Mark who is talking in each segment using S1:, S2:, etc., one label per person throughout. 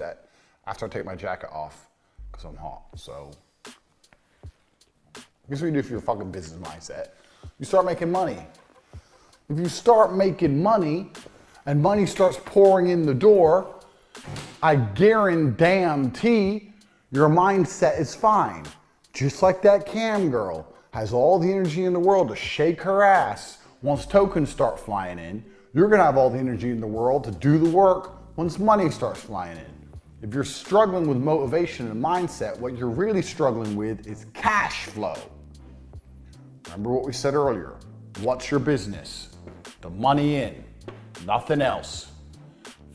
S1: mindset after I take my jacket off because I'm hot. So here's what you do for your fucking business mindset. You start making money. If you start making money and money starts pouring in the door, I guarantee your mindset is fine. Just like that cam girl has all the energy in the world to shake her ass once tokens start flying in. You're gonna have all the energy in the world to do the work once money starts flying in. If you're struggling with motivation and mindset, what you're really struggling with is cash flow. Remember what we said earlier. What's your business? The money in, nothing else.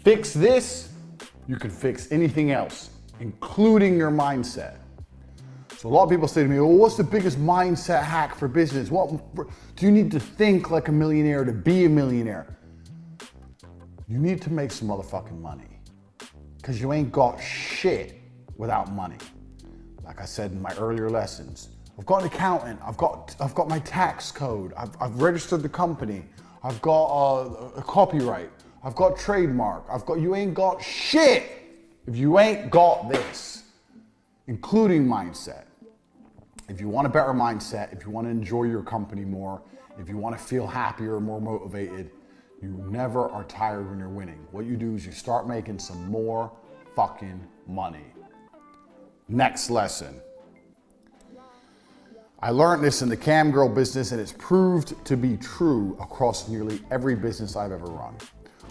S1: Fix this, you can fix anything else, including your mindset. So a lot of people say to me, well, what's the biggest mindset hack for business? What do you need to think like a millionaire to be a millionaire? You need to make some motherfucking money, because you ain't got shit without money. Like I said in my earlier lessons, I've got an accountant, I've got my tax code, I've registered the company, I've got a copyright, I've got trademark, you ain't got shit if you ain't got this, including mindset. If you want a better mindset, if you want to enjoy your company more, if you want to feel happier, more motivated, you never are tired when you're winning. What you do is you start making some more fucking money. Next lesson. I learned this in the cam girl business, and it's proved to be true across nearly every business I've ever run.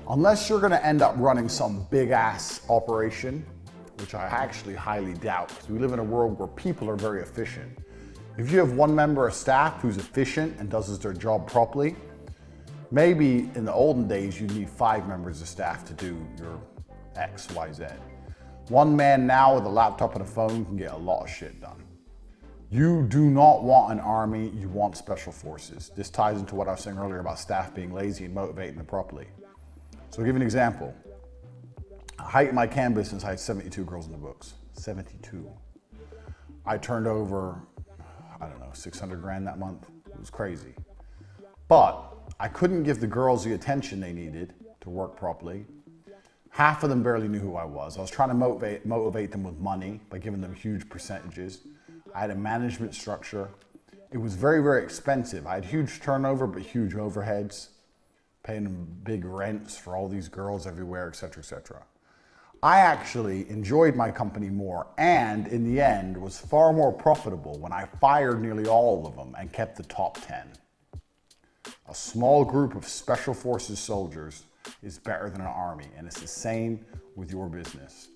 S1: Unless you're gonna end up running some big ass operation, which I actually highly doubt, because we live in a world where people are very efficient. If you have one member of staff who's efficient and does their job properly, maybe in the olden days you'd need 5 members of staff to do your X, Y, Z. One man now with a laptop and a phone can get a lot of shit done. You do not want an army, you want special forces. This ties into what I was saying earlier about staff being lazy and motivating them properly. So I'll give you an example. Height in my cam business, I had 72 girls in the books. 72. I turned over, I don't know, 600 grand that month. It was crazy. But I couldn't give the girls the attention they needed to work properly. Half of them barely knew who I was. I was trying to motivate them with money by giving them huge percentages. I had a management structure. It was very, very expensive. I had huge turnover, but huge overheads, paying them big rents for all these girls everywhere, et cetera, et cetera. I actually enjoyed my company more, and in the end was far more profitable when I fired nearly all of them and kept the top 10. A small group of special forces soldiers is better than an army, and it's the same with your business.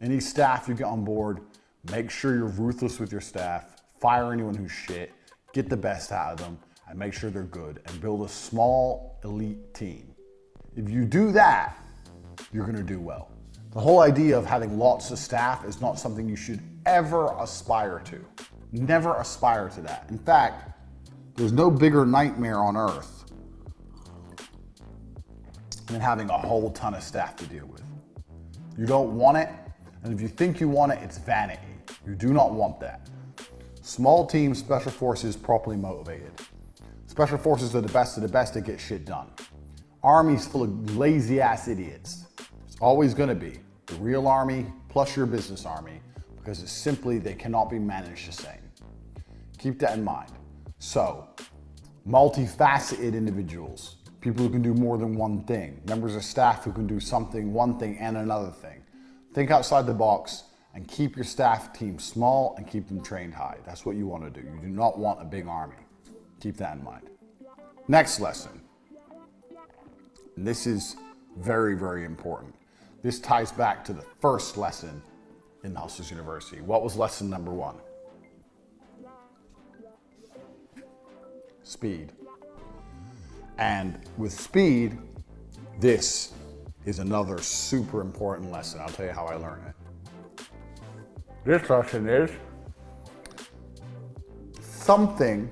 S1: Any staff you get on board, make sure you're ruthless with your staff, fire anyone who's shit, get the best out of them, and make sure they're good, and build a small elite team. If you do that, you're gonna do well. The whole idea of having lots of staff is not something you should ever aspire to. Never aspire to that. In fact, there's no bigger nightmare on earth than having a whole ton of staff to deal with. You don't want it, and if you think you want it, it's vanity. You do not want that. Small teams, special forces, properly motivated. Special forces are the best of the best that get shit done. Army's full of lazy ass idiots. It's always gonna be the real army plus your business army, because it's simply, they cannot be managed the same. Keep that in mind. So, multifaceted individuals, people who can do more than one thing, members of staff who can do something, one thing and another thing. Think outside the box and keep your staff team small and keep them trained high. That's what you want to do. You do not want a big army. Keep that in mind. Next lesson. And this is very, very important. This ties back to the first lesson in the Hustlers University. What was lesson number 1? Speed. And with speed, this is another super important lesson. I'll tell you how I learned it. This lesson is something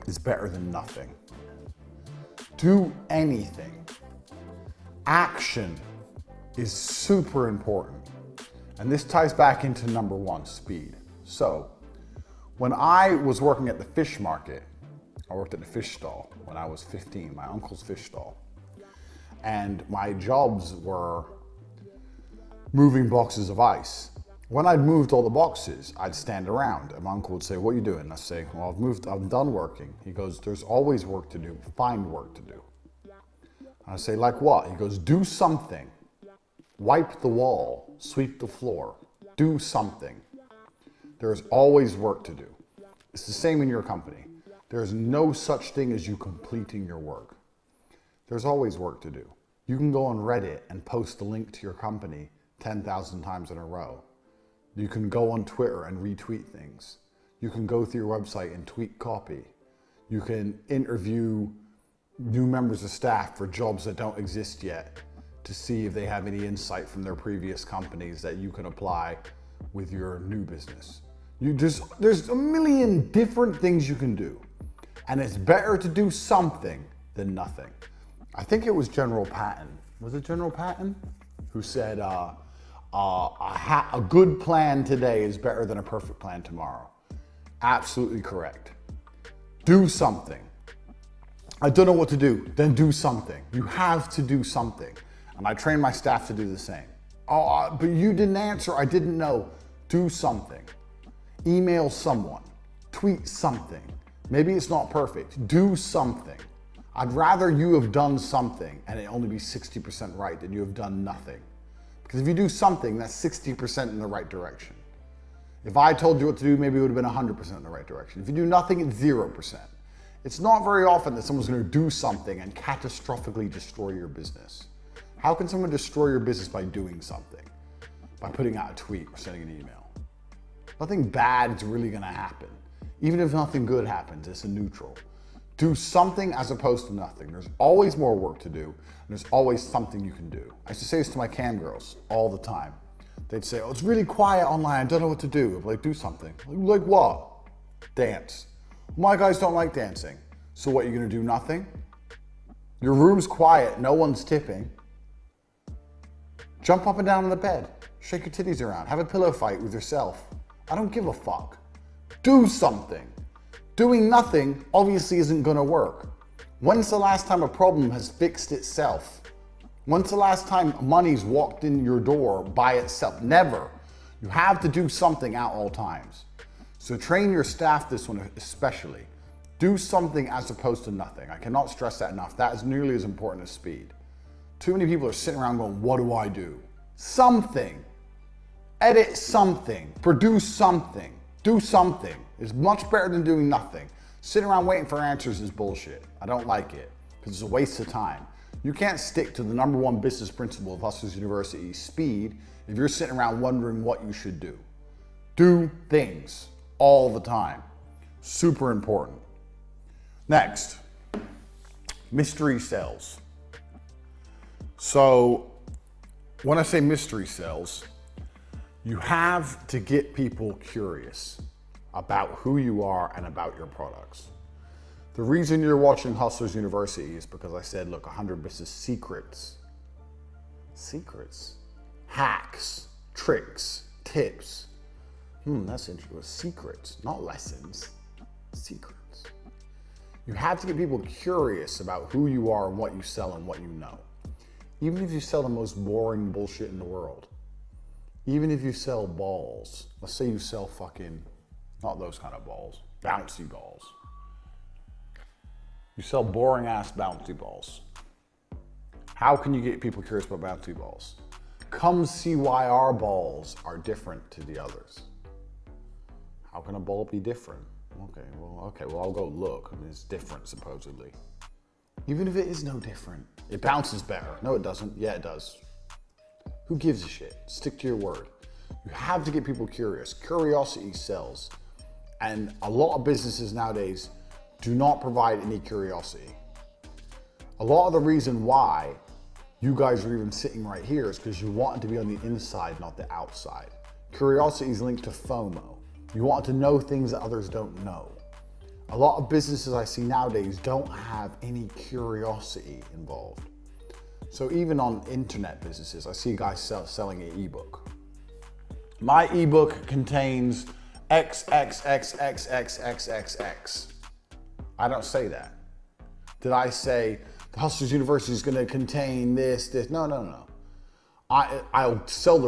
S1: is better than nothing. Do anything. Action is super important. And this ties back into number 1, speed. So, when I was working at the fish market, I worked at the fish stall when I was 15, my uncle's fish stall. And my jobs were moving boxes of ice. When I'd moved all the boxes, I'd stand around and my uncle would say, what are you doing? I'd say, well, I'm done working. He goes, there's always work to do, find work to do. I say, like what? He goes, do something. Wipe the wall, sweep the floor, do something. There's always work to do. It's the same in your company. There's no such thing as you completing your work. There's always work to do. You can go on Reddit and post the link to your company 10,000 times in a row. You can go on Twitter and retweet things. You can go through your website and tweak copy. You can interview new members of staff for jobs that don't exist yet to see if they have any insight from their previous companies that you can apply with your new business. There's a million different things you can do, and it's better to do something than nothing. I think it was General Patton. Was it General Patton who said, a good plan today is better than a perfect plan tomorrow? Absolutely correct. Do something. I don't know what to do. Then do something. You have to do something. And I train my staff to do the same. Oh, but you didn't answer. I didn't know. Do something. Email someone. Tweet something. Maybe it's not perfect. Do something. I'd rather you have done something and it only be 60% right than you have done nothing. Because if you do something, that's 60% in the right direction. If I told you what to do, maybe it would have been 100% in the right direction. If you do nothing, it's 0%. It's not very often that someone's going to do something and catastrophically destroy your business. How can someone destroy your business by doing something? By putting out a tweet or sending an email. Nothing bad is really going to happen. Even if nothing good happens, it's a neutral. Do something as opposed to nothing. There's always more work to do, and there's always something you can do. I used to say this to my cam girls all the time. They'd say, oh, it's really quiet online, I don't know what to do. I'd be like, do something. Like what? Dance. My guys don't like dancing. So what, you're gonna do nothing? Your room's quiet, no one's tipping. Jump up and down on the bed. Shake your titties around. Have a pillow fight with yourself. I don't give a fuck. Do something. Doing nothing obviously isn't gonna work. When's the last time a problem has fixed itself? When's the last time money's walked in your door by itself? Never. You have to do something at all times. So train your staff this one especially. Do something as opposed to nothing. I cannot stress that enough. That is nearly as important as speed. Too many people are sitting around going, what do I do? Something. Edit something. Produce something. Do something. It's much better than doing nothing. Sitting around waiting for answers is bullshit. I don't like it because it's a waste of time. You can't stick to the number one business principle of Hustlers University, speed, if you're sitting around wondering what you should do. Do things all the time. Super important. Next, mystery sales. So when I say mystery sales, you have to get people curious about who you are and about your products. The reason you're watching Hustlers University is because I said, look, 100 business secrets, hacks, tricks, tips. That's interesting. Secrets, not lessons, secrets. You have to get people curious about who you are and what you sell and what you know. Even if you sell the most boring bullshit in the world. Even if you sell balls. Let's say you sell fucking, not those kind of balls, bouncy balls. You sell boring ass bouncy balls. How can you get people curious about bouncy balls? Come see why our balls are different to the others. How can a ball be different? Okay, well, I'll go look. I mean, it's different, supposedly. Even if it is no different, it bounces better. No, it doesn't. Yeah, it does. Who gives a shit? Stick to your word. You have to get people curious. Curiosity sells. And a lot of businesses nowadays do not provide any curiosity. A lot of the reason why you guys are even sitting right here is because you want it to be on the inside, not the outside. Curiosity is linked to FOMO. You want to know things that others don't know. A lot of businesses I see nowadays don't have any curiosity involved. So even on internet businesses, I see guys selling an ebook. My ebook contains XXXXXXXX. I don't say that. Did I say the Hustlers University is going to contain this? No. I'll sell the